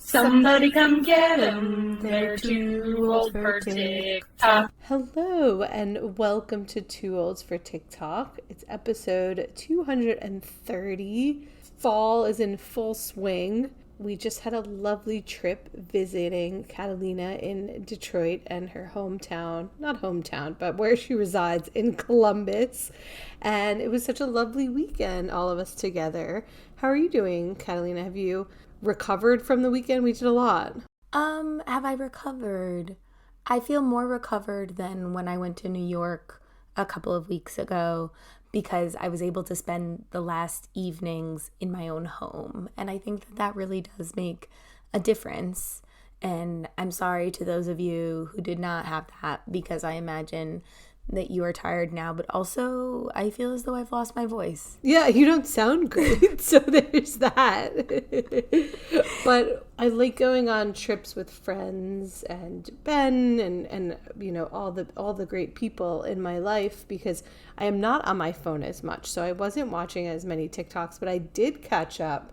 Somebody come get 'em. They're too old for TikTok. Hello and welcome to Two Olds for TikTok. It's episode 230. Fall is in full swing. We just had a lovely trip visiting Catalina in Detroit and her hometown, not hometown, but where she resides in Columbus. And it was such a lovely weekend, all of us together. How are you doing, Catalina? Have you recovered from the weekend? We did a lot. Have I recovered? I feel more recovered than when I went to New York a couple of weeks ago because I was able to spend the last evenings in my own home. And I think that really does make a difference. And I'm sorry to those of you who did not have that because I imagine that you are tired now, but also I feel as though I've lost my voice. Yeah, you don't sound great, so there's that. But I like going on trips with friends and Ben and you know all the great people in my life because I am not on my phone as much, so I wasn't watching as many TikToks, but I did catch up.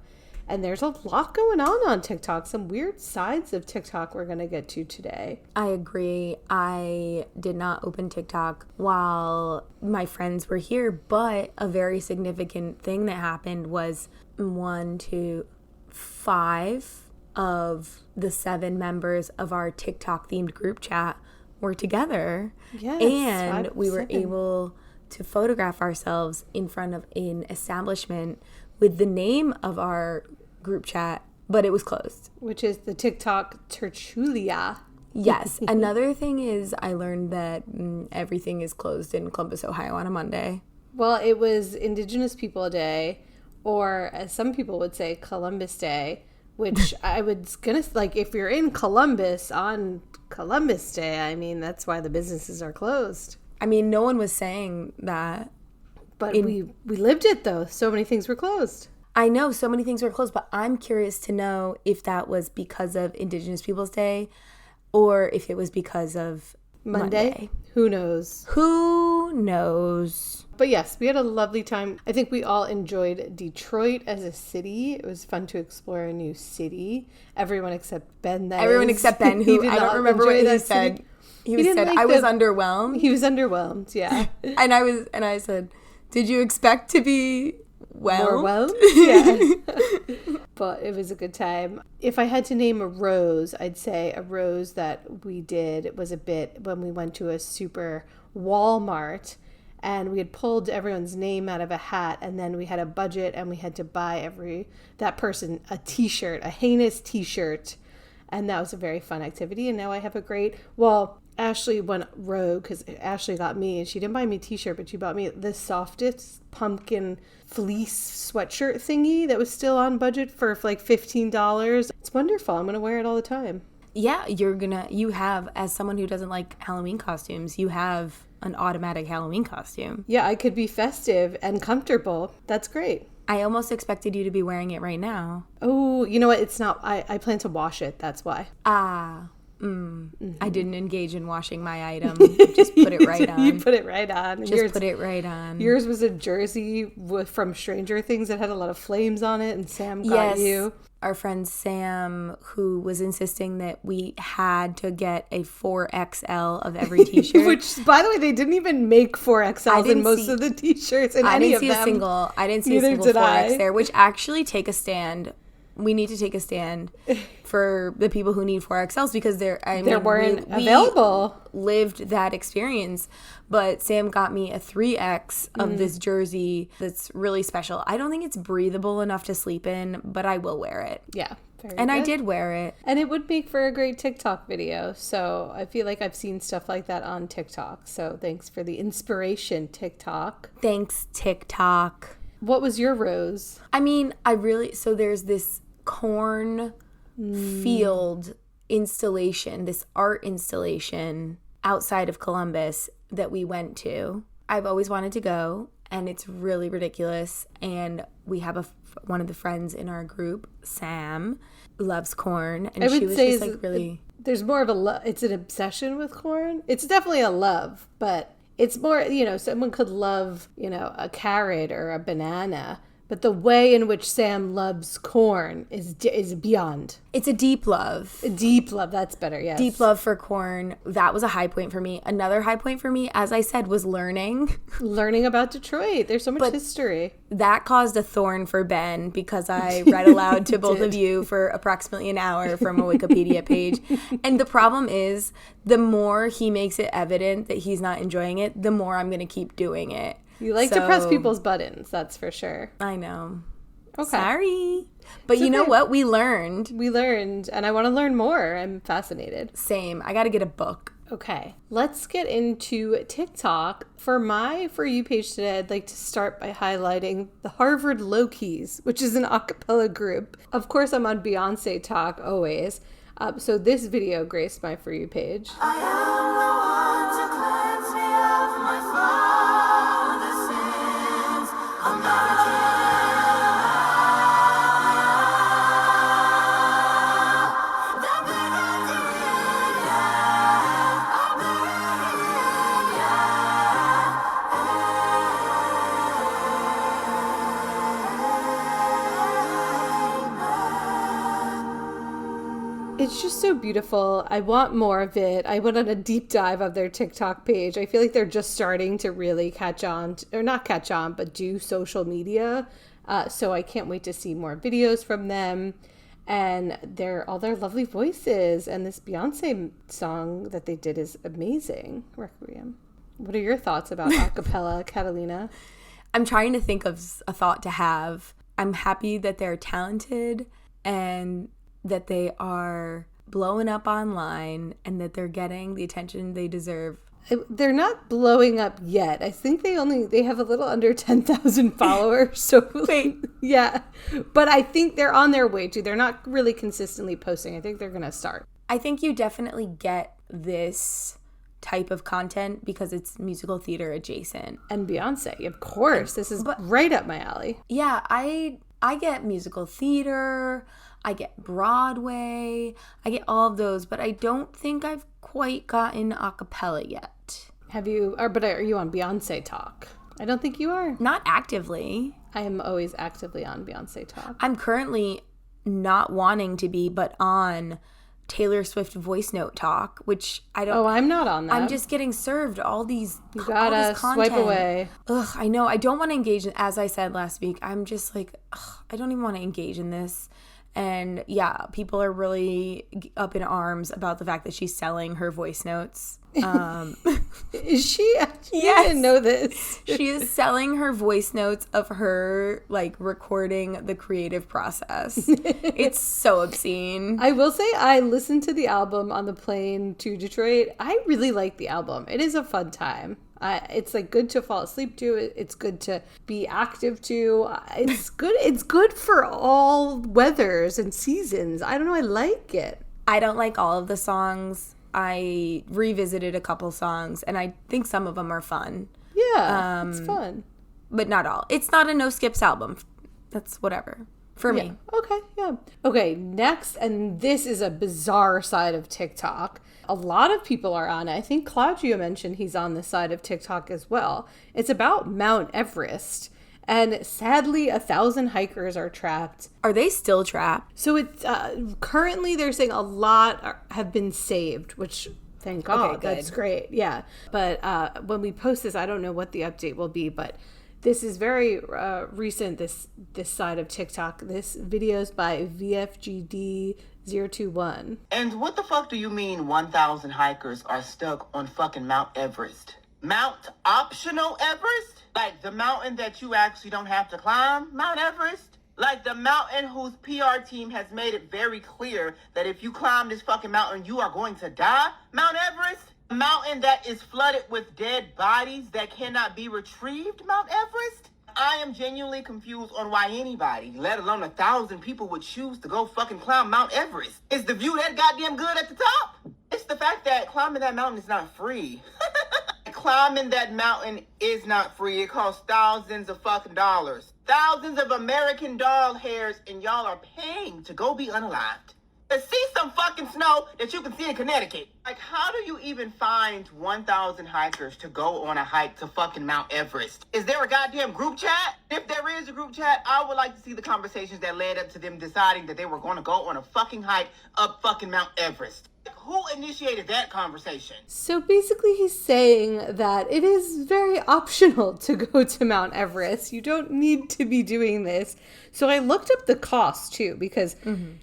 And there's a lot going on TikTok, some weird sides of TikTok we're going to get to today. I agree. I did not open TikTok while my friends were here, but a very significant thing that happened was 5 of the 7 members of our TikTok themed group chat were together. Yes, and we were 7. able to photograph ourselves in front of an establishment with the name of our group chat, but it was closed. Which is the TikTok Tertulia. Yes. Another thing is I learned that everything is closed in Columbus, Ohio on a Monday. Well, it was Indigenous People Day, or as some people would say, Columbus Day, which I was going to, like, if you're in Columbus on Columbus Day, I mean, that's why the businesses are closed. I mean, no one was saying that. But we lived it, though. So many things were closed. I know so many things were closed, but I'm curious to know if that was because of Indigenous Peoples Day or if it was because of Monday. Who knows? Who knows? But yes, we had a lovely time. I think we all enjoyed Detroit as a city. It was fun to explore a new city. Everyone except Ben. Everyone except Ben, who I don't remember what he said. He said, I was underwhelmed. He was underwhelmed, yeah. and I said, did you expect to be whelmed? Yeah. But it was a good time. If I had to name a rose, I'd say a rose that we did was a bit when we went to a super Walmart and we had pulled everyone's name out of a hat and then we had a budget and we had to buy that person a t-shirt, a heinous t-shirt. And that was a very fun activity. And now I have Ashley went rogue because Ashley got me, and she didn't buy me a t-shirt, but she bought me the softest pumpkin fleece sweatshirt thingy that was still on budget for like $15. It's wonderful. I'm going to wear it all the time. Yeah, you have, as someone who doesn't like Halloween costumes, you have an automatic Halloween costume. Yeah, I could be festive and comfortable. That's great. I almost expected you to be wearing it right now. Oh, you know what? It's not. I plan to wash it. That's why. Mm-hmm. I didn't engage in washing my item. Just put it right on. You put it right on. Put it right on. Yours was a jersey from Stranger Things that had a lot of flames on it, and Sam got you. Our friend Sam, who was insisting that we had to get a 4XL of every t-shirt. Which, by the way, they didn't even make 4XLs in most of the t-shirts in any of them. I didn't see a single 4X there, which actually take a stand. We need to take a stand for the people who need 4XLs because they weren't available. Lived that experience, but Sam got me a 3X of this jersey that's really special. I don't think it's breathable enough to sleep in, but I will wear it. Yeah. Very and good. I did wear it. And it would make for a great TikTok video. So I feel like I've seen stuff like that on TikTok. So thanks for the inspiration, TikTok. Thanks, TikTok. What was your rose? I mean, so there's this corn field installation, this art installation outside of Columbus that we went to. I've always wanted to go, and it's really ridiculous. And we have one of the friends in our group, Sam, loves corn, and she was just like really. There's more of it's an obsession with corn. It's definitely a love, but it's more, someone could love, a carrot or a banana. But the way in which Sam loves corn is beyond. It's a deep love. A deep love. That's better, yes. Deep love for corn. That was a high point for me. Another high point for me, as I said, was learning. Learning about Detroit. There's so much history. That caused a thorn for Ben because I read aloud to both of you for approximately an hour from a Wikipedia page. And the problem is, the more he makes it evident that he's not enjoying it, the more I'm going to keep doing it. You like to press people's buttons, that's for sure. I know. Okay. Sorry. But you know what? We learned. We learned, and I want to learn more. I'm fascinated. Same. I got to get a book. Okay. Let's get into TikTok. For my For You page today, I'd like to start by highlighting the Harvard Low Keys, which is an acapella group. Of course, I'm on Beyonce Talk always. So this video graced my For You page. I am the one to cleanse me of my father's sins. I'm not a It's just so beautiful. I want more of it. I went on a deep dive of their TikTok page. I feel like they're just starting to really catch on, or not catch on, but do social media. So I can't wait to see more videos from them. And all their lovely voices. And this Beyonce song that they did is amazing. Requiem. What are your thoughts about acapella, Catalina? I'm trying to think of a thought to have. I'm happy that they're talented and that they are blowing up online and that they're getting the attention they deserve. They're not blowing up yet. I think they have a little under 10,000 followers. So wait, yeah. But I think they're on their way to. They're not really consistently posting. I think they're going to start. I think you definitely get this type of content because it's musical theater adjacent. And Beyonce, of course. This is right up my alley. Yeah, I get musical theater, I get Broadway, I get all of those, but I don't think I've quite gotten a cappella yet. Have you, but are you on Beyonce Talk? I don't think you are. Not actively. I am always actively on Beyonce Talk. I'm currently not wanting to be, but on Taylor Swift voice note talk, which I don't. Oh, I'm not on that. I'm just getting served all these. You gotta swipe away. Ugh, I know. I don't want to engage in. As I said last week, I'm just like, I don't even want to engage in this. And yeah, people are really up in arms about the fact that she's selling her voice notes. Is she? Yes. I didn't know this. She is selling her voice notes of her like recording the creative process. It's so obscene. I will say I listened to the album on the plane to Detroit. I really like the album. It is a fun time. It's like good to fall asleep to. It's good to be active to. It's good. It's good for all weathers and seasons. I don't know. I like it. I don't like all of the songs. I revisited a couple songs, and I think some of them are fun. Yeah, it's fun. But not all. It's not a no skips album. That's whatever. For me. Okay, yeah. Okay, next, and this is a bizarre side of TikTok. A lot of people are on it. I think Claudio mentioned he's on this side of TikTok as well. It's about Mount Everest. And sadly, 1,000 hikers are trapped. Are they still trapped? So it's currently they're saying a lot have been saved, which thank God. Okay, That's great. Yeah. But when we post this, I don't know what the update will be, but this is very recent, this side of TikTok. This video is by VFGD021. And what the fuck do you mean 1,000 hikers are stuck on fucking Mount Everest? Mount Optional Everest? Like the mountain that you actually don't have to climb, Mount Everest? Like the mountain whose PR team has made it very clear that if you climb this fucking mountain, you are going to die, Mount Everest? A mountain that is flooded with dead bodies that cannot be retrieved, Mount Everest? I am genuinely confused on why anybody, let alone 1,000 people, would choose to go fucking climb Mount Everest. Is the view that goddamn good at the top? It's the fact that climbing that mountain is not free. Climbing that mountain is not free. It costs thousands of fucking dollars. Thousands of American dog hairs, and y'all are paying to go be unalived. To see some fucking snow that you can see in Connecticut. Like, how do you even find 1,000 hikers to go on a hike to fucking Mount Everest? Is there a goddamn group chat? If there is a group chat, I would like to see the conversations that led up to them deciding that they were going to go on a fucking hike up fucking Mount Everest. Who initiated that conversation? So basically he's saying that it is very optional to go to Mount Everest. You don't need to be doing this. So I looked up the cost too, because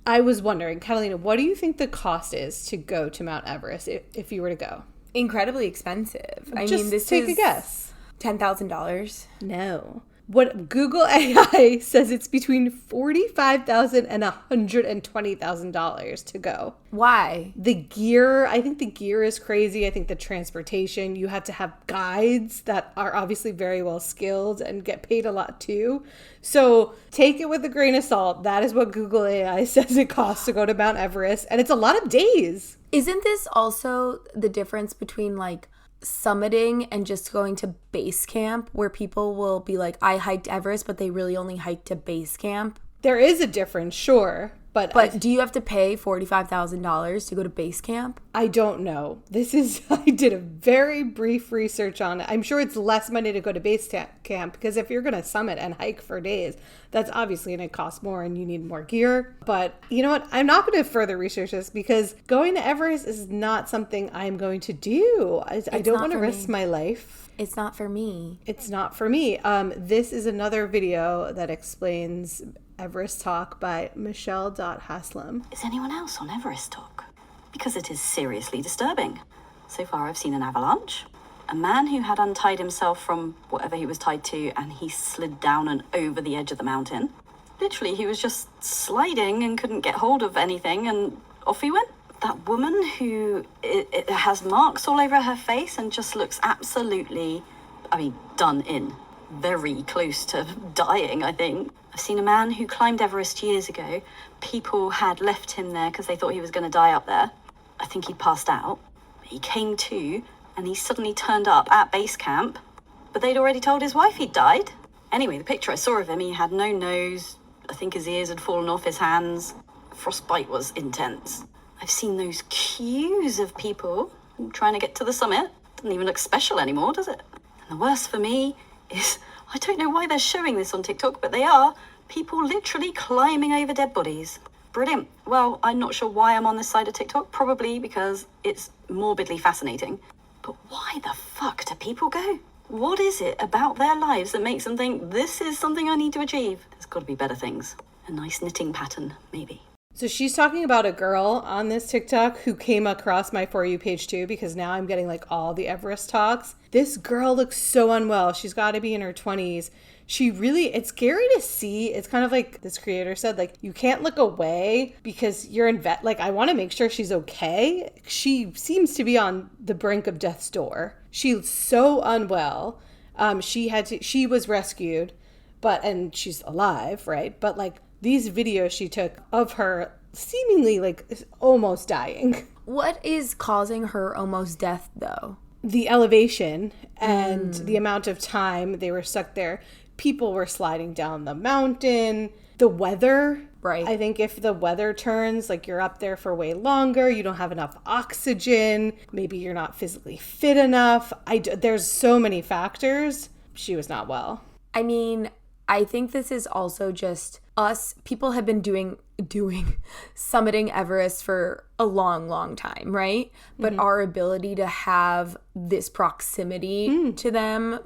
I was wondering, Catalina, what do you think the cost is to go to Mount Everest if you were to go? Incredibly expensive. I Just mean, this take is a guess. $10,000. No. What Google AI says, it's between $45,000 and $120,000 to go. Why? The gear, I think the gear is crazy. I think the transportation, you have to have guides that are obviously very well skilled and get paid a lot too. So take it with a grain of salt. That is what Google AI says it costs to go to Mount Everest. And it's a lot of days. Isn't this also the difference between like summiting and just going to base camp, where people will be like, I hiked Everest, but they really only hiked to base camp? There is a difference, sure. But do you have to pay $45,000 to go to base camp? I don't know. I did a very brief research on it. I'm sure it's less money to go to base camp, because if you're going to summit and hike for days, that's obviously going to cost more and you need more gear. But you know what? I'm not going to further research this, because going to Everest is not something I'm going to do. I don't want to risk my life. It's not for me. It's not for me. This is another video that explains Everest Talk by Michelle Haslam. Is anyone else on Everest Talk? Because it is seriously disturbing. So far I've seen an avalanche, a man who had untied himself from whatever he was tied to, and he slid down and over the edge of the mountain. Literally, he was just sliding and couldn't get hold of anything, and off he went. That woman who it has marks all over her face and just looks absolutely, done in. Very close to dying, I think. I've seen a man who climbed Everest years ago. People had left him there because they thought he was going to die up there. I think he passed out. He came to, and he suddenly turned up at base camp, but they'd already told his wife he'd died. Anyway, the picture I saw of him, he had no nose. I think his ears had fallen off his hands. Frostbite was intense. I've seen those queues of people trying to get to the summit. Doesn't even look special anymore, does it? And the worst for me is, I don't know why they're showing this on TikTok, but they are. People literally climbing over dead bodies. Brilliant. Well, I'm not sure why I'm on this side of TikTok. Probably because it's morbidly fascinating. But why the fuck do people go? What is it about their lives that makes them think this is something I need to achieve? There's got to be better things. A nice knitting pattern, maybe. So she's talking about a girl on this TikTok who came across my For You page too, because now I'm getting like all the Everest talks. This girl looks so unwell. She's got to be in her 20s. It's scary to see. It's kind of like this creator said, like, you can't look away because you're I want to make sure she's okay. She seems to be on the brink of death's door. She's so unwell. She was rescued, and she's alive, right? But like, these videos she took of her seemingly like almost dying. What is causing her almost death though? The elevation and the amount of time they were stuck there. People were sliding down the mountain. The weather. Right. I think if the weather turns, like, you're up there for way longer, you don't have enough oxygen, maybe you're not physically fit enough. There's so many factors. She was not well. I mean, I think this is also just us. People have been doing summiting Everest for a long, long time, right? But our ability to have this proximity to them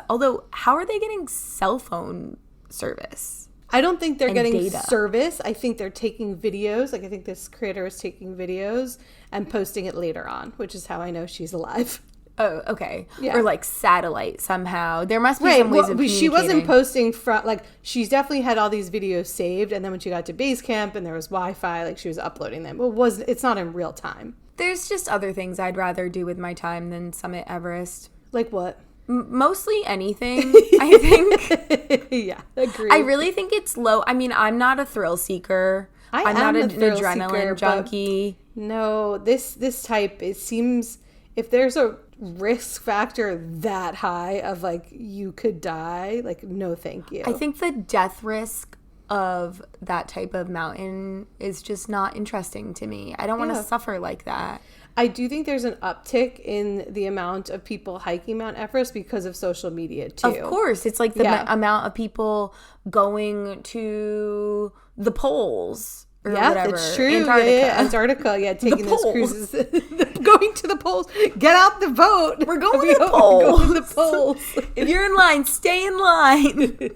although how are they getting cell phone service? I don't think they're getting data. Service. I think they're taking videos. Like, I think this creator is taking videos and posting it later on, which is how I know she's alive. Oh, okay. Yeah. Or like satellite somehow. There must be some ways of communicating. She wasn't posting from, like, she's definitely had all these videos saved, and then when she got to base camp and there was Wi-Fi, like, she was uploading them. It's not in real time. There's just other things I'd rather do with my time than summit Everest. Like what? Mostly anything, I think. Yeah, agree. I really think it's low. I mean, I'm not a thrill seeker. I'm not an adrenaline junkie. No, this type, it seems, if there's a risk factor that high of, like, you could die, like, no thank you. I think the death risk of that type of mountain is just not interesting to me. I don't want to suffer like that. I do think there's an uptick in the amount of people hiking Mount Everest because of social media too. Of course. It's like the amount of people going to the poles or whatever. That's true. Antarctica. Yeah, taking those cruises. Going to the poles. Get out the boat. We're going to the poles. Going to the poles. If you're in line, stay in line.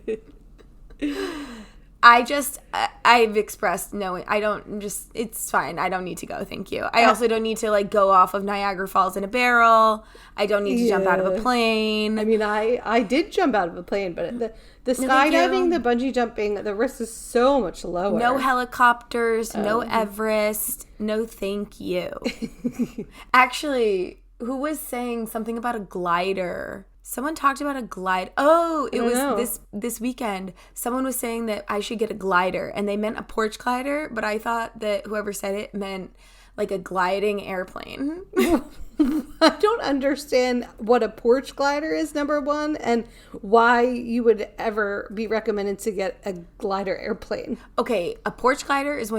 I've expressed no, I don't just, it's fine. I don't need to go. Thank you. I also don't need to like go off of Niagara Falls in a barrel. I don't need to jump out of a plane. I mean, I did jump out of a plane, but the skydiving, the bungee jumping, the risk is so much lower. No helicopters, no Everest. No, thank you. Actually, who was saying something about a glider? Someone talked about a glide. Oh, it was this weekend. Someone was saying that I should get a glider, and they meant a porch glider, but I thought that whoever said it meant like a gliding airplane. I don't understand what a porch glider is, number one, and why you would ever be recommended to get a glider airplane. Okay, a porch glider is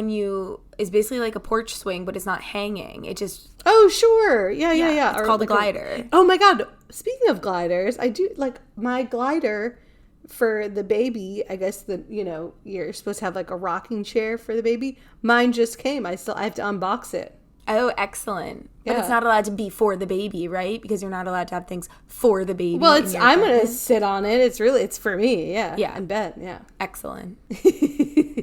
is basically like a porch swing, but it's not hanging. It just... Oh, sure. Yeah. It's called a glider. Oh my God. Speaking of gliders, I do like my glider for the baby. I guess you're supposed to have like a rocking chair for the baby. Mine just came. I have to unbox it. Oh, excellent. But it's not allowed to be for the baby, right? Because you're not allowed to have things for the baby. Well, I'm going to sit on it. It's for me. Yeah. Yeah. In bed. Yeah. Excellent.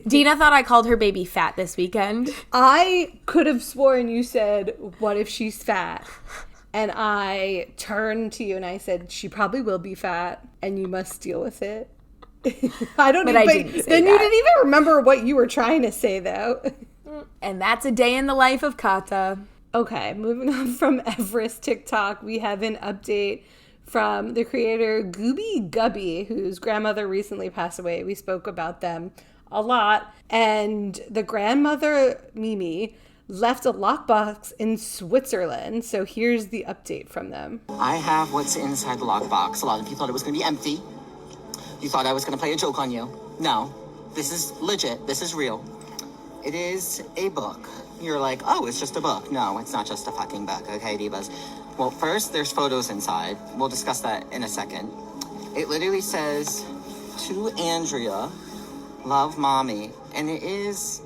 Dina thought I called her baby fat this weekend. I could have sworn you said, what if she's fat? And I turned to you and I said, she probably will be fat and you must deal with it. I don't know. But I didn't say then that. You didn't even remember what you were trying to say, though. And that's a day in the life of Kata. Okay, moving on from Everest TikTok, we have an update from the creator Gooby Gubby, whose grandmother recently passed away. We spoke about them a lot. And the grandmother, Mimi, left a lockbox in Switzerland. So here's the update from them. I have what's inside the lockbox. A lot of you thought it was going to be empty. You thought I was going to play a joke on you. No, this is legit. This is real. It is a book. You're like, oh, it's just a book. No, it's not just a fucking book, okay, divas? Well, first, there's photos inside. We'll discuss that in a second. It literally says, to Andrea, love, mommy. And it is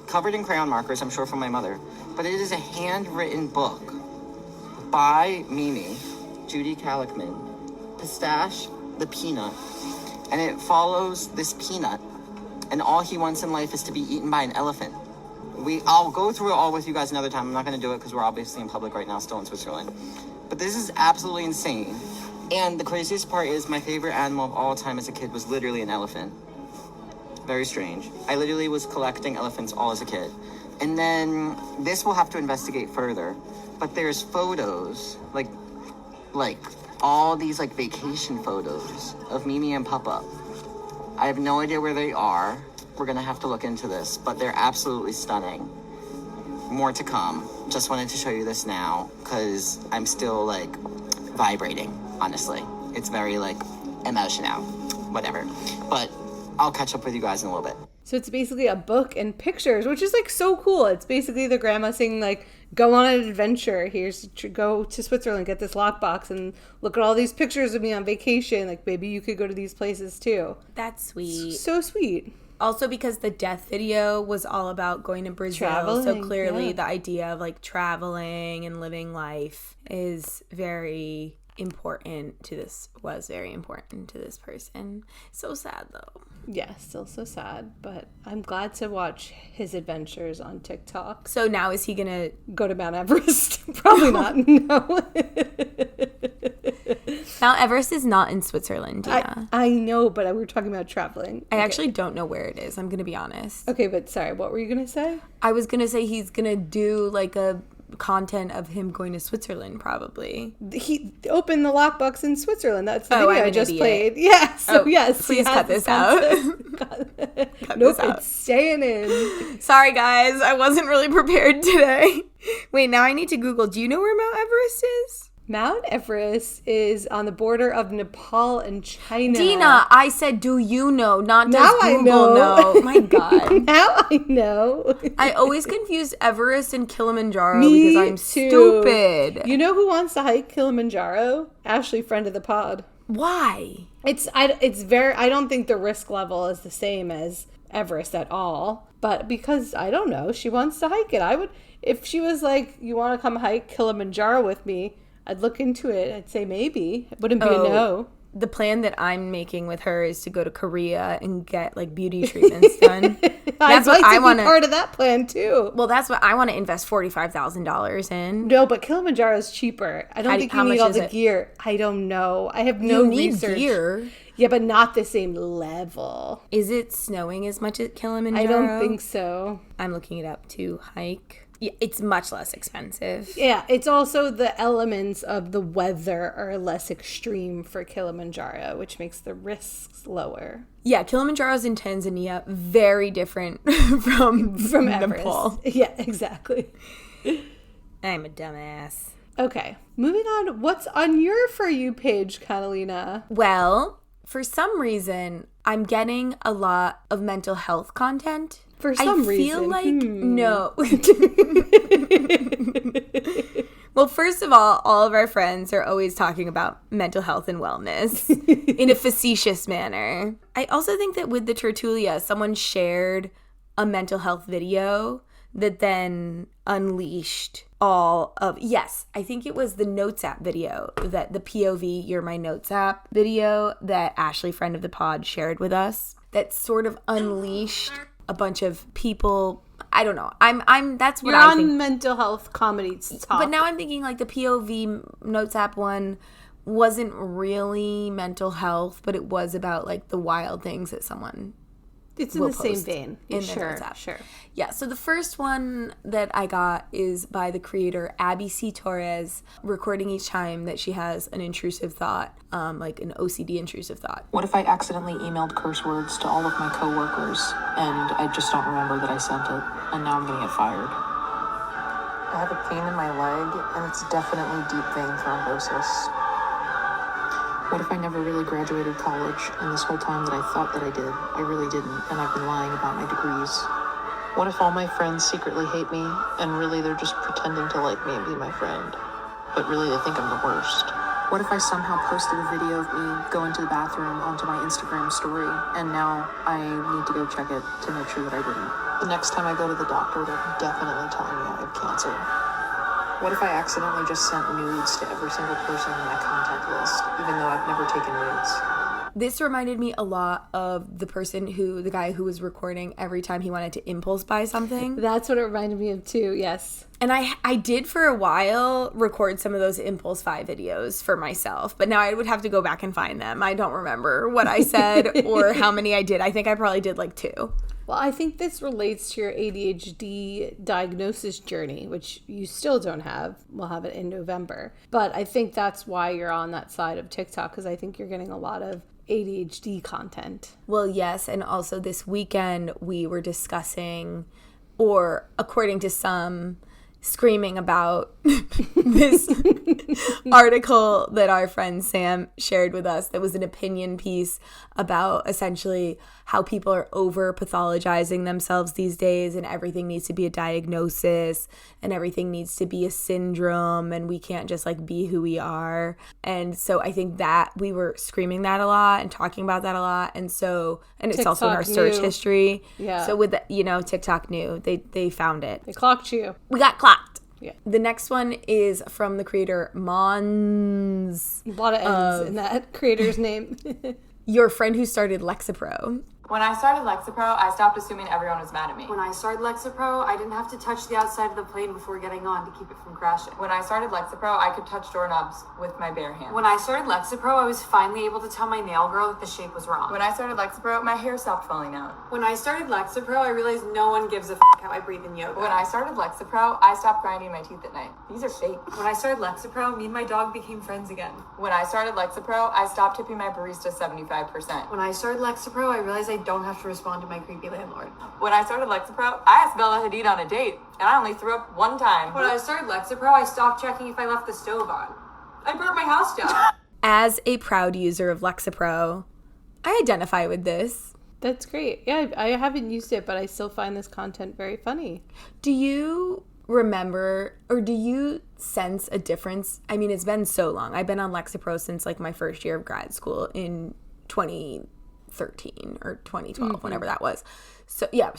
covered in crayon markers, I'm sure from my mother. But it is a handwritten book by Mimi, Judy Calicman, Pistache the Peanut. And it follows this peanut. And all he wants in life is to be eaten by an elephant. I'll go through it all with you guys another time. I'm not going to do it because we're obviously in public right now, still in Switzerland. But this is absolutely insane. And the craziest part is my favorite animal of all time as a kid was literally an elephant. Very strange. I literally was collecting elephants all as a kid. And then this we'll have to investigate further. But there's photos, like all these like vacation photos of Mimi and Papa. I have no idea where they are. We're going to have to look into this, but they're absolutely stunning. More to come. Just wanted to show you this now because I'm still like vibrating, honestly. It's very like emotional, whatever. But I'll catch up with you guys in a little bit. So it's basically a book and pictures, which is like so cool. It's basically the grandma saying like, go on an adventure. Go to Switzerland, get this lockbox and look at all these pictures of me on vacation. Like maybe you could go to these places too. That's sweet. So sweet. Also because the death video was all about going to Brazil. Traveling, so clearly the idea of like traveling and living life is very important to this person. So sad though. Yeah, still so sad, but I'm glad to watch his adventures on TikTok. So now is he gonna go to Mount Everest? Probably not. No. Mount Everest is not in Switzerland, Dina. I know, but we were talking about traveling. I actually don't know where it is. I'm gonna be honest. Okay, but sorry, what were you gonna say? I was gonna say he's gonna do like a content of him going to Switzerland probably. He opened the lockbox in Switzerland. That's the video I just idiot. played. Yeah, so yes. Please cut this out. Nope, it's staying in. Sorry guys, I wasn't really prepared today. Wait, now I need to Google. Do you know where Mount Everest is? Mount Everest is on the border of Nepal and China. Dina, I said, do you know? Not does Now I Google know. My God. Now I know. I always confuse Everest and Kilimanjaro Me because I'm too. stupid. You know who wants to hike Kilimanjaro? Ashley, friend of the pod. Why? I don't think the risk level is the same as Everest at all. But because, I don't know, she wants to hike it. I would, if she was like, you want to come hike Kilimanjaro with me, I'd look into it. I'd say maybe. It wouldn't be a no. The plan that I'm making with her is to go to Korea and get like beauty treatments done. I'd like to be part of that plan too. Well, that's what I want to invest $45,000 in. No, but Kilimanjaro is cheaper. I don't think you need all the gear. I don't know. I have no research. Gear. Yeah, but not the same level. Is it snowing as much as Kilimanjaro? I don't think so. I'm looking it up to hike. Yeah, it's much less expensive. Yeah, it's also the elements of the weather are less extreme for Kilimanjaro, which makes the risks lower. Yeah, Kilimanjaro's in Tanzania, very different from Nepal. Everest. Yeah, exactly. I'm a dumbass. Okay, moving on. What's on your For You page, Catalina? Well, for some reason, I'm getting a lot of mental health content. For some reason. I feel like, no. Well, first of all of our friends are always talking about mental health and wellness in a facetious manner. I also think that with the Tertulia, someone shared a mental health video that then unleashed all of, yes, I think it was the Notes app video, that the POV You're My Notes app video that Ashley, friend of the pod, shared with us, that sort of unleashed a bunch of people. I don't know. That's what I think. You're on mental health comedy talk. But now I'm thinking like the POV Notes app one wasn't really mental health, but it was about like the wild things that someone it's in the same vein. In Sure. Yeah, so the first one that I got is by the creator Abby C. Torres, recording each time that she has an intrusive thought, like an OCD intrusive thought. What if I accidentally emailed curse words to all of my coworkers and I just don't remember that I sent it, and now I'm gonna get fired? I have a pain in my leg, and it's definitely deep vein thrombosis. What if I never really graduated college, and this whole time that I thought that I did, I really didn't, and I've been lying about my degrees? What if all my friends secretly hate me, and really they're just pretending to like me and be my friend, but really they think I'm the worst? What if I somehow posted a video of me going to the bathroom onto my Instagram story, and now I need to go check it to make sure that I didn't? The next time I go to the doctor, they're definitely telling me I have cancer. What if I accidentally just sent nudes to every single person in my contact list, even though I've never taken nudes? This reminded me a lot of the guy who was recording every time he wanted to impulse buy something. That's what it reminded me of too, yes. And I did for a while record some of those impulse buy videos for myself, but now I would have to go back and find them. I don't remember what I said or how many I did. I think I probably did like 2. Well, I think this relates to your ADHD diagnosis journey, which you still don't have. We'll have it in November. But I think that's why you're on that side of TikTok, because I think you're getting a lot of ADHD content. Well, yes. And also this weekend we were discussing, or according to some, screaming about this article that our friend Sam shared with us that was an opinion piece about essentially how people are over pathologizing themselves these days, and everything needs to be a diagnosis and everything needs to be a syndrome, and we can't just like be who we are. And so I think that we were screaming that a lot and talking about that a lot, and so, and it's TikTok also in our search history. Yeah. So with the, TikTok knew, they found it. They clocked you. We got clocked. Yeah. The next one is from the creator Mons. A lot of N's in that creator's name. Your friend who started Lexapro. When I started Lexapro, I stopped assuming everyone was mad at me. When I started Lexapro, I didn't have to touch the outside of the plane before getting on to keep it from crashing. When I started Lexapro, I could touch doorknobs with my bare hands. When I started Lexapro, I was finally able to tell my nail girl that the shape was wrong. When I started Lexapro, my hair stopped falling out. When I started Lexapro, I realized no one gives a how I breathe in yoga. When I started Lexapro, I stopped grinding my teeth at night. These are fake. When I started Lexapro, me and my dog became friends again. When I started Lexapro, I stopped tipping my barista 75%. When I started Lexapro, I realized I don't have to respond to my creepy landlord. When I started Lexapro, I asked Bella Hadid on a date, and I only threw up one time. When I started Lexapro, I stopped checking if I left the stove on. I burnt my house down. As a proud user of Lexapro, I identify with this. That's great. Yeah, I haven't used it, but I still find this content very funny. Do you remember or do you sense a difference? I mean, it's been so long. I've been on Lexapro since like my first year of grad school in 2013 or 2012, whenever that was. So yeah,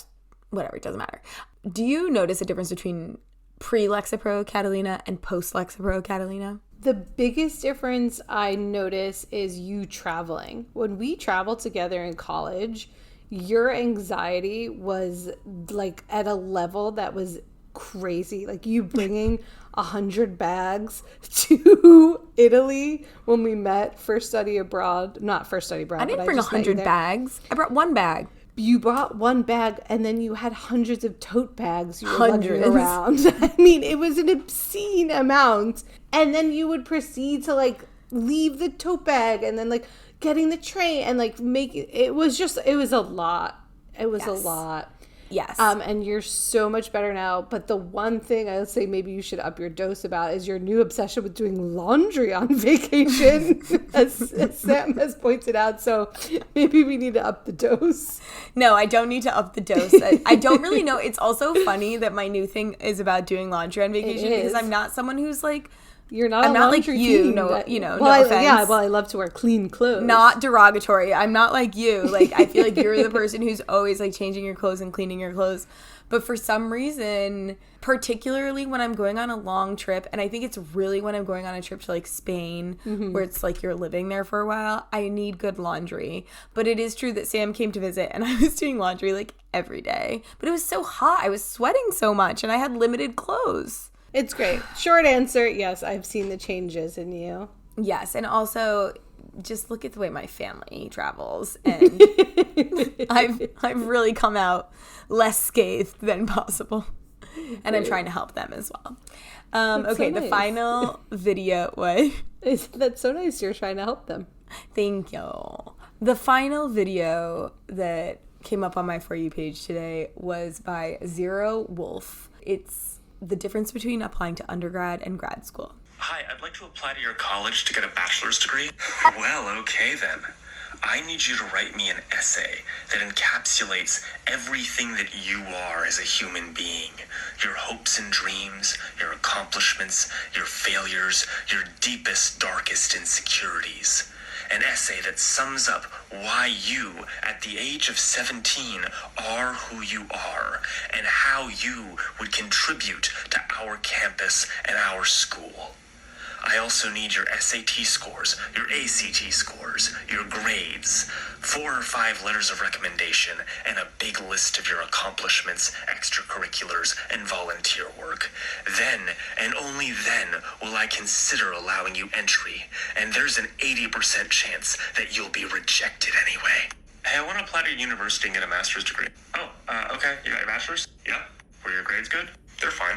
whatever, it doesn't matter. Do you notice a difference between pre-Lexapro Catalina and post-Lexapro Catalina? The biggest difference I notice is you traveling. When we traveled together in college, your anxiety was like at a level that was crazy. Like you bringing 100 bags to Italy when we met for study abroad. Not for study abroad. I didn't bring 100 bags. I brought one bag. You brought one bag and then you had hundreds of tote bags you were lugging around. I mean, it was an obscene amount. And then you would proceed to like leave the tote bag and then like getting the tray and like make it was a lot. It was a lot. Yes. And you're so much better now. But the one thing I would say maybe you should up your dose about is your new obsession with doing laundry on vacation, as Sam has pointed out. So maybe we need to up the dose. No, I don't need to up the dose. I don't really know. It's also funny that my new thing is about doing laundry on vacation because I'm not someone who's like, you're not. I'm not like you. No, no offense. Yeah, well, I love to wear clean clothes. Not derogatory. I'm not like you. Like I feel like you're the person who's always like changing your clothes and cleaning your clothes. But for some reason, particularly when I'm going on a long trip, and I think it's really when I'm going on a trip to like Spain, where it's like you're living there for a while, I need good laundry. But it is true that Sam came to visit and I was doing laundry like every day. But it was so hot. I was sweating so much and I had limited clothes. It's great. Short answer, yes, I've seen the changes in you. Yes, and also just look at the way my family travels, and I've really come out less scathed than possible, and I'm trying to help them as well. Okay, so nice. The final video. What? That's so nice. You're trying to help them. Thank you. The final video that came up on my For You page today was by Zero Wolf. It's the difference between applying to undergrad and grad school. Hi, I'd like to apply to your college to get a bachelor's degree. Well, okay then. I need you to write me an essay that encapsulates everything that you are as a human being. Your hopes and dreams, your accomplishments, your failures, your deepest, darkest insecurities. An essay that sums up why you, at the age of 17, are who you are and how you would contribute to our campus and our school. I also need your SAT scores, your ACT scores, your grades, 4 or 5 letters of recommendation, and a big list of your accomplishments, extracurriculars, and volunteer work. Then, and only then, will I consider allowing you entry, and there's an 80% chance that you'll be rejected anyway. Hey, I want to apply to your university and get a master's degree. Oh, okay, you got your bachelor's? Yeah. Were your grades good? They're fine.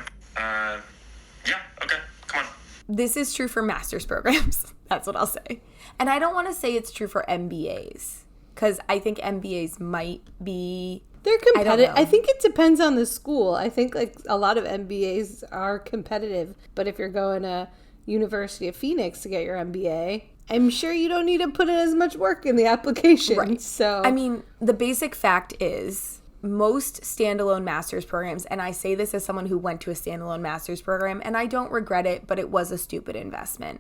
Yeah, okay, come on. This is true for master's programs. That's what I'll say. And I don't want to say it's true for MBAs because I think MBAs might be... They're competitive. I think it depends on the school. I think like a lot of MBAs are competitive. But if you're going to University of Phoenix to get your MBA, I'm sure you don't need to put in as much work in the application. Right. So I mean, the basic fact is... most standalone master's programs, and I say this as someone who went to a standalone master's program, and I don't regret it, but it was a stupid investment.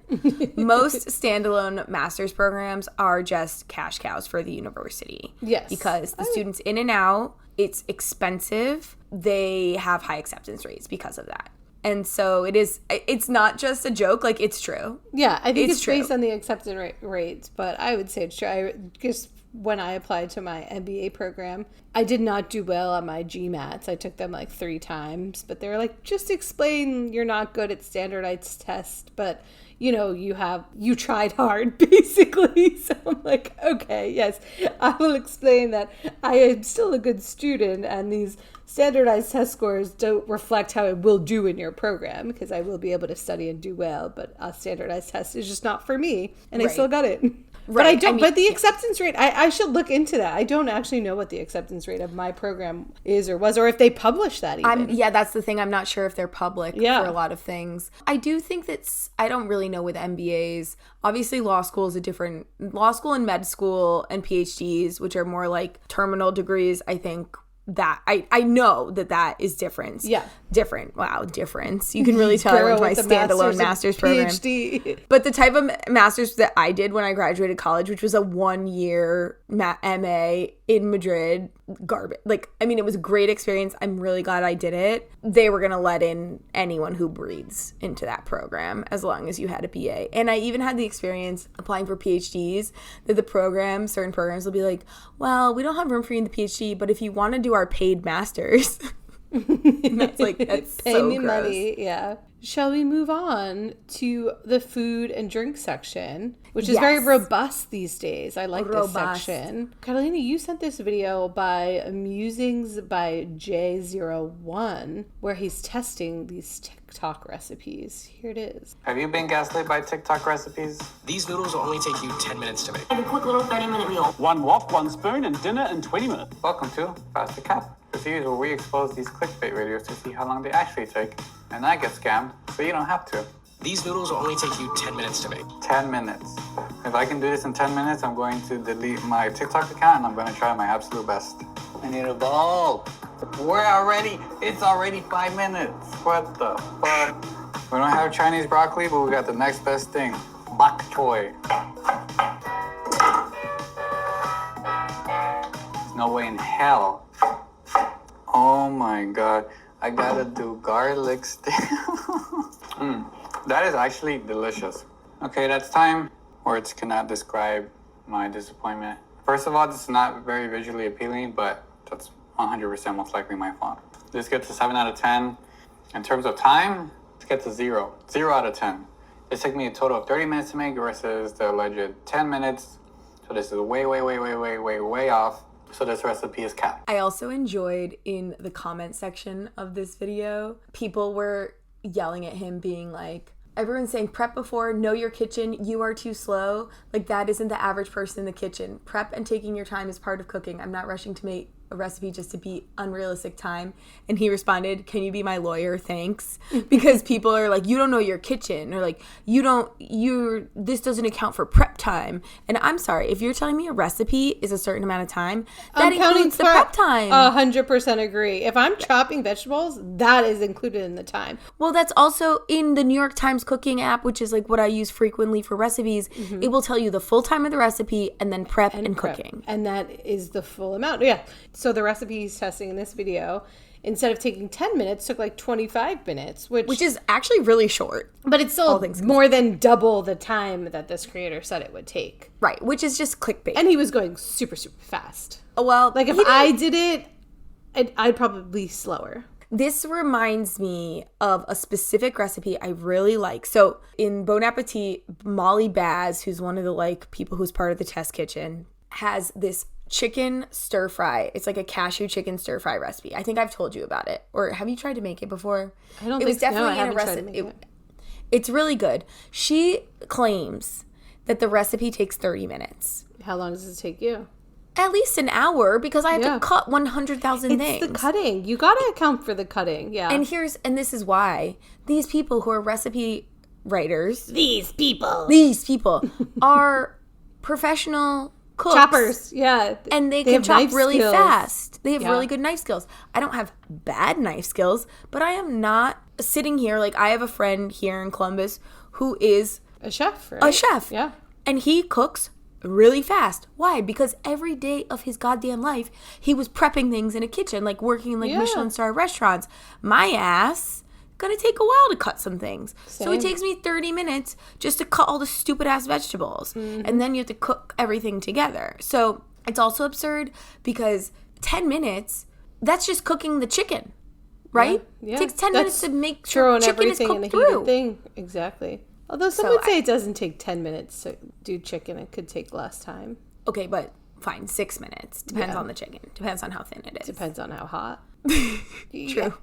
Most standalone master's programs are just cash cows for the university. Yes. Because the students in and out, it's expensive. They have high acceptance rates because of that. And so it's not just a joke, like it's true. Yeah, I think it's based on the acceptance rates, but I would say it's true. When I applied to my MBA program, I did not do well on my GMATs. I took them like 3 times, but they were like, just explain you're not good at standardized tests, but you tried hard basically. So I'm like, okay, yes, I will explain that I am still a good student and these standardized test scores don't reflect how I will do in your program because I will be able to study and do well, but a standardized test is just not for me. And I still got it. But I don't. But the acceptance rate, I should look into that. I don't actually know what the acceptance rate of my program is or was, or if they publish that even. That's the thing. I'm not sure if they're public for a lot of things. I do think I don't really know with MBAs. Obviously, law school and med school and PhDs, which are more like terminal degrees, I think that I know that is different. Yeah. Different. Wow, difference. You can really tell I went to my standalone master's program. PhD. But the type of master's that I did when I graduated college, which was a 1-year MA in Madrid, garbage. Like, I mean, it was a great experience. I'm really glad I did it. They were going to let in anyone who breathes into that program as long as you had a BA. And I even had the experience applying for PhDs that certain programs will be like, well, we don't have room for you in the PhD, but if you want to do our paid masters... And that's pay so me gross. Money. Yeah. Shall we move on to the food and drink section, which is very robust these days? I like this section. Carolina, you sent this video by Musings by J01, where he's testing these TikTok recipes. Here it is. Have you been gaslit by TikTok recipes? These noodles will only take you 10 minutes to make. A quick little 30-minute meal. 1 wok, 1 spoon, and dinner in 20 minutes. Welcome to Fast to Cap. Procedures where we expose these clickbait videos to see how long they actually take, and I get scammed, so you don't have to. These noodles will only take you 10 minutes to make. 10 minutes. If I can do this in 10 minutes, I'm going to delete my TikTok account, and I'm going to try my absolute best. I need a bowl. It's already 5 minutes. What the fuck? We don't have Chinese broccoli, but we got the next best thing. Bok choy. There's no way in hell. Oh my god, I gotta do garlic stick. That is actually delicious. Okay, that's time. Words cannot describe my disappointment. First of all, this is not very visually appealing, but that's 100% most likely my fault. This gets a 7 out of 10. In terms of time, this gets a 0. 0 out of 10. This took me a total of 30 minutes to make versus the alleged 10 minutes. So this is way off. So this recipe is capped. I also enjoyed in the comment section of this video, people were yelling at him being like, everyone's saying prep before, know your kitchen, you are too slow. Like that isn't the average person in the kitchen. Prep and taking your time is part of cooking. I'm not rushing to make a recipe just to beat unrealistic time. And he responded, can you be my lawyer? Thanks. Because people are like, you don't know your kitchen, or like, this doesn't account for prep time. And I'm sorry, if you're telling me a recipe is a certain amount of time, that includes the prep time. 100% agree. If I'm chopping vegetables, that is included in the time. Well, that's also in the New York Times cooking app, which is like what I use frequently for recipes. It will tell you the full time of the recipe and then prep and cooking. And that is the full amount. Yeah. So the recipe he's testing in this video, instead of taking 10 minutes, took like 25 minutes, which is actually really short. But it's still more than double the time that this creator said it would take. Right, which is just clickbait. And he was going super, super fast. Well, like if I did it, I'd probably be slower. This reminds me of a specific recipe I really like. So in Bon Appetit, Molly Baz, who's one of the like people who's part of the test kitchen, has this chicken stir fry. It's like a cashew chicken stir fry recipe. I think I've told you about it. Or have you tried to make it before? I don't think so. It was definitely in a recipe. It's really good. She claims that the recipe takes 30 minutes. How long does it take you? At least an hour, because I have to cut 100,000 things. It's the cutting. You got to account for the cutting. Yeah. And this is why these people who are recipe writers, these people are professional cooks. Choppers, yeah. And they can chop really fast. They have really good knife skills. I don't have bad knife skills, but I am not sitting here. Like, I have a friend here in Columbus who is a chef, right? A chef. Yeah. And he cooks really fast. Why? Because every day of his goddamn life, he was prepping things in a kitchen, like working in like Michelin star restaurants. My ass gonna take a while to cut some things. Same. So it takes me 30 minutes just to cut all the stupid ass vegetables. And then you have to cook everything together. So it's also absurd because 10 minutes, that's just cooking the chicken, right? Yeah. It takes 10 minutes to make sure chicken is cooked through. Thing. Exactly. Although some would say it doesn't take 10 minutes to do chicken. It could take less time. Okay, but fine, 6 minutes. Depends on the chicken. Depends on how thin it is. Depends on how hot. True.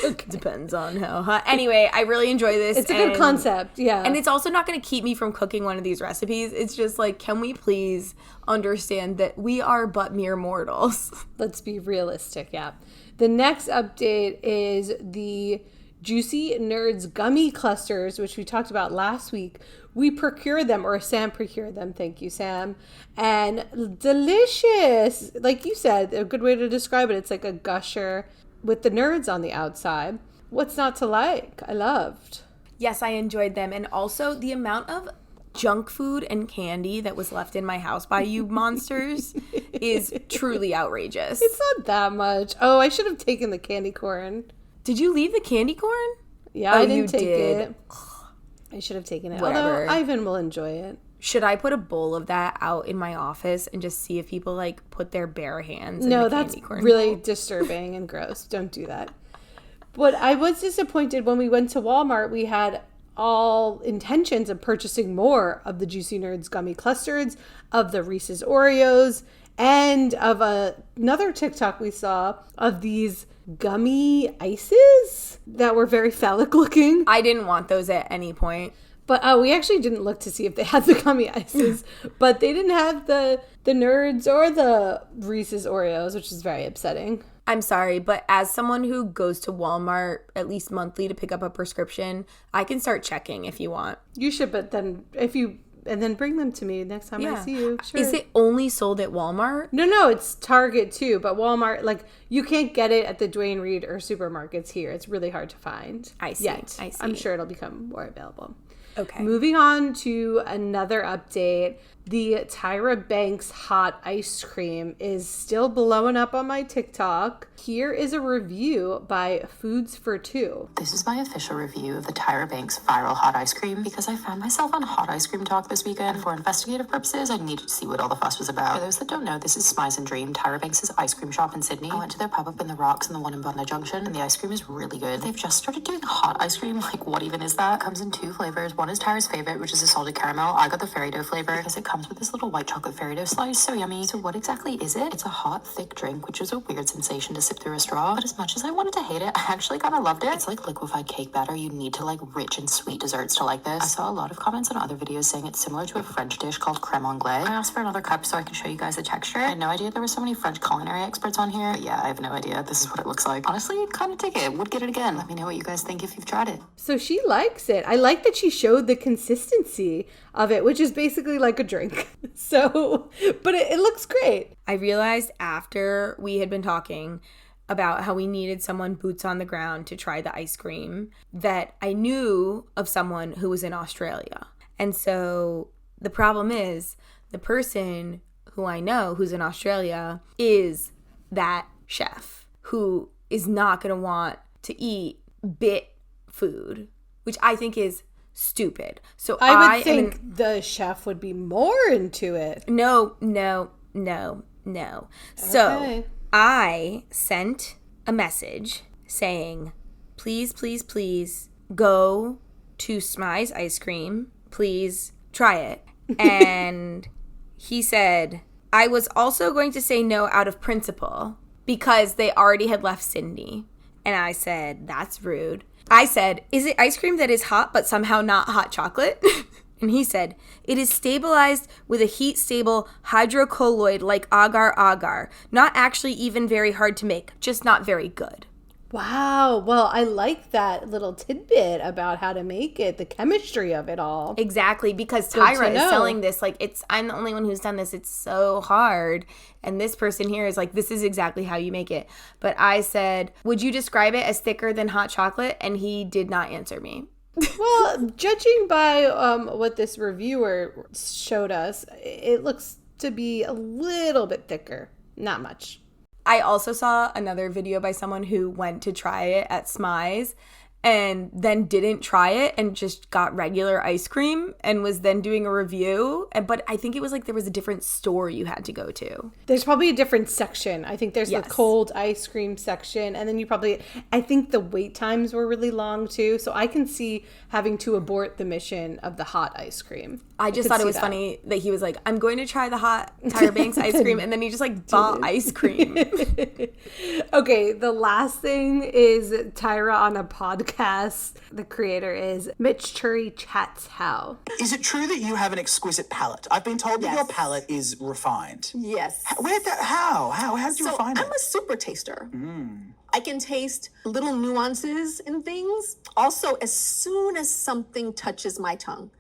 Okay. depends on how hot. Anyway, I really enjoy this. It's a good concept, yeah. And it's also not going to keep me from cooking one of these recipes. It's just like, can we please understand that we are but mere mortals? Let's be realistic, yeah. The next update is the Juicy Nerds gummy clusters, which we talked about last week. We procured them, or Sam procured them. Thank you, Sam. And delicious. Like you said, a good way to describe it. It's like a gusher with the nerds on the outside. What's not to like? I loved. Yes, I enjoyed them. And also the amount of junk food and candy that was left in my house by you monsters is truly outrageous. It's not that much. Oh, I should have taken the candy corn. Did you leave the candy corn? Yeah, I didn't take it. I should have taken it. Whatever. Although Ivan will enjoy it. Should I put a bowl of that out in my office and just see if people like put their bare hands in the candy corn? No, that's really disturbing and gross. Don't do that. But I was disappointed when we went to Walmart. We had all intentions of purchasing more of the Juicy Nerds gummy clusters, of the Reese's Oreos, and of another TikTok we saw of these gummy ices that were very phallic looking. I didn't want those at any point. But we actually didn't look to see if they had the gummy ices, but they didn't have the Nerds or the Reese's Oreos, which is very upsetting. I'm sorry, but as someone who goes to Walmart at least monthly to pick up a prescription, I can start checking if you want. You should, but then then bring them to me next time I see you. Sure. Is it only sold at Walmart? No, it's Target too, but Walmart, like, you can't get it at the Duane Reade or supermarkets here. It's really hard to find. I see. Yet. I see. I'm sure it'll become more available. Okay. Moving on to another update. The Tyra Banks hot ice cream is still blowing up on my TikTok. Here is a review by Foods for Two. This is my official review of the Tyra Banks viral hot ice cream because I found myself on Hot Ice Cream Talk this weekend. For investigative purposes, I needed to see what all the fuss was about. For those that don't know, this is Smize and Dream, Tyra Banks' ice cream shop in Sydney. I went to their pop-up in the Rocks and the one in Bondi Junction, and the ice cream is really good. They've just started doing hot ice cream. Like, what even is that? It comes in 2 flavors. One is Tyra's favorite, which is a salted caramel. I got the fairy dough flavor because it comes with this little white chocolate fairy dough slice. So yummy. So what exactly is it? It's a hot, thick drink, which is a weird sensation to sip through a straw. But as much as I wanted to hate it, I actually kind of loved it. It's like liquefied cake batter. You need to like rich and sweet desserts to like this. I saw a lot of comments on other videos saying it's similar to a French dish called creme anglaise. I asked for another cup so I can show you guys the texture. I had no idea there were so many French culinary experts on here. But yeah, I have no idea. This is what it looks like. Honestly, kind of dig it. Would get it again. Let me know what you guys think if you've tried it. So she likes it. I like that she showed the consistency of it, which is basically like a drink. So, but it looks great. I realized after we had been talking about how we needed someone boots on the ground to try the ice cream that I knew of someone who was in Australia. And so the problem is the person who I know who's in Australia is that chef who is not going to want to eat bit food, which I think is stupid. So I would think the chef would be more into it. No. So Okay. I sent a message saying, please go to Smize Ice Cream. Please try it. And he said, I was also going to say no out of principle because they already had left Sydney. And I said, that's rude. I said, is it ice cream that is hot but somehow not hot chocolate? And he said, it is stabilized with a heat-stable hydrocolloid like agar-agar. Not actually even very hard to make, just not very good. Wow. Well, I like that little tidbit about how to make it, the chemistry of it all. Exactly, because Good Tyra to is know. selling this like I'm the only one who's done this. It's so hard. And this person here is like, this is exactly how you make it. But I said, would you describe it as thicker than hot chocolate? And he did not answer me. Well, judging by what this reviewer showed us, it looks to be a little bit thicker. Not much. I also saw another video by someone who went to try it at Smize, and then didn't try it and just got regular ice cream and was then doing a review. But I think it was like there was a different store you had to go to. There's probably a different section. I think there's the Yes. cold ice cream section. And then I think the wait times were really long too. So I can see having to abort the mission of the hot ice cream. I just could thought it see was that. funny that he was like, I'm going to try the hot Tyra Banks ice cream. And then he just like bought ice cream. Okay, the last thing is Tyra on a podcast. The creator is Mitch Churi Chats How. Is it true that you have an exquisite palate? I've been told that your palate is refined. Yes. How did you refine it? I'm a super taster. I can taste little nuances in things. Also, as soon as something touches my tongue,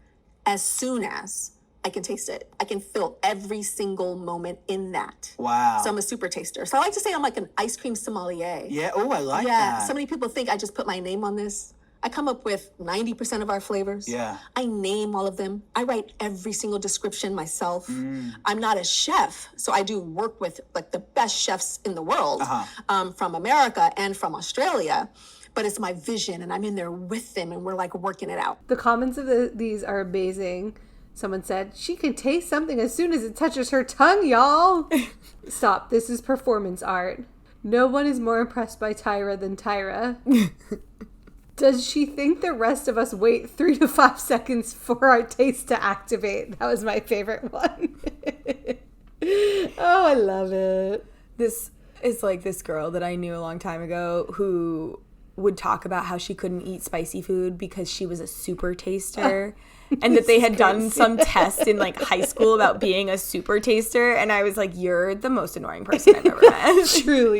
as soon as I can taste it, I can feel every single moment in that. Wow. So I'm a super taster. So I like to say I'm like an ice cream sommelier. Yeah, oh, I like Yeah, that. so many people think I just put my name on this. I come up with 90% of our flavors. Yeah. I name all of them. I write every single description myself. I'm not a chef, so I do work with like the best chefs in the world from America and from Australia. But it's my vision, and I'm in there with them, and we're like working it out. The comments of these are amazing. Someone said, she can taste something as soon as it touches her tongue, y'all. Stop. This is performance art. No one is more impressed by Tyra than Tyra. Does she think the rest of us wait 3 to 5 seconds for our taste to activate? That was my favorite one. Oh, I love it. This is like this girl that I knew a long time ago who would talk about how she couldn't eat spicy food because she was a super taster. And that they had done some test in like high school about being a super taster. And I was like, you're the most annoying person I've ever met.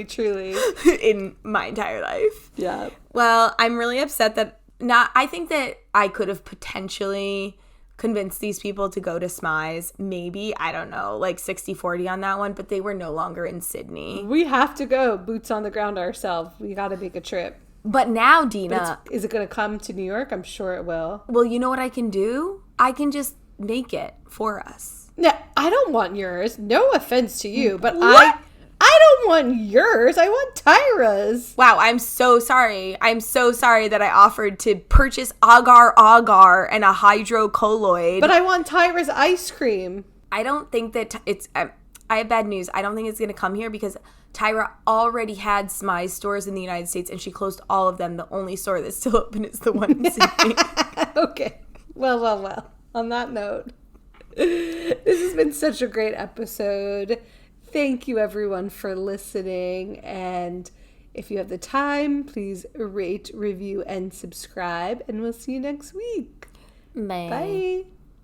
Truly. In my entire life. Yeah. Well, I'm really upset that I think that I could have potentially convinced these people to go to Smize. Maybe, I don't know, like 60-40 on that one, but they were no longer in Sydney. We have to go boots on the ground ourselves. We got to make a trip. But now, Dina... Is it going to come to New York? I'm sure it will. Well, you know what I can do? I can just make it for us. No, I don't want yours. No offense to you, but what? I don't want yours. I want Tyra's. Wow, I'm so sorry. I'm so sorry that I offered to purchase agar and a hydrocolloid. But I want Tyra's ice cream. I don't think that it's... I have bad news. I don't think it's going to come here because Tyra already had Smize stores in the United States and she closed all of them. The only store that's still open is the one in Sydney. Okay. Well. On that note, this has been such a great episode. Thank you, everyone, for listening. And if you have the time, please rate, review, and subscribe. And we'll see you next week. Bye. Bye.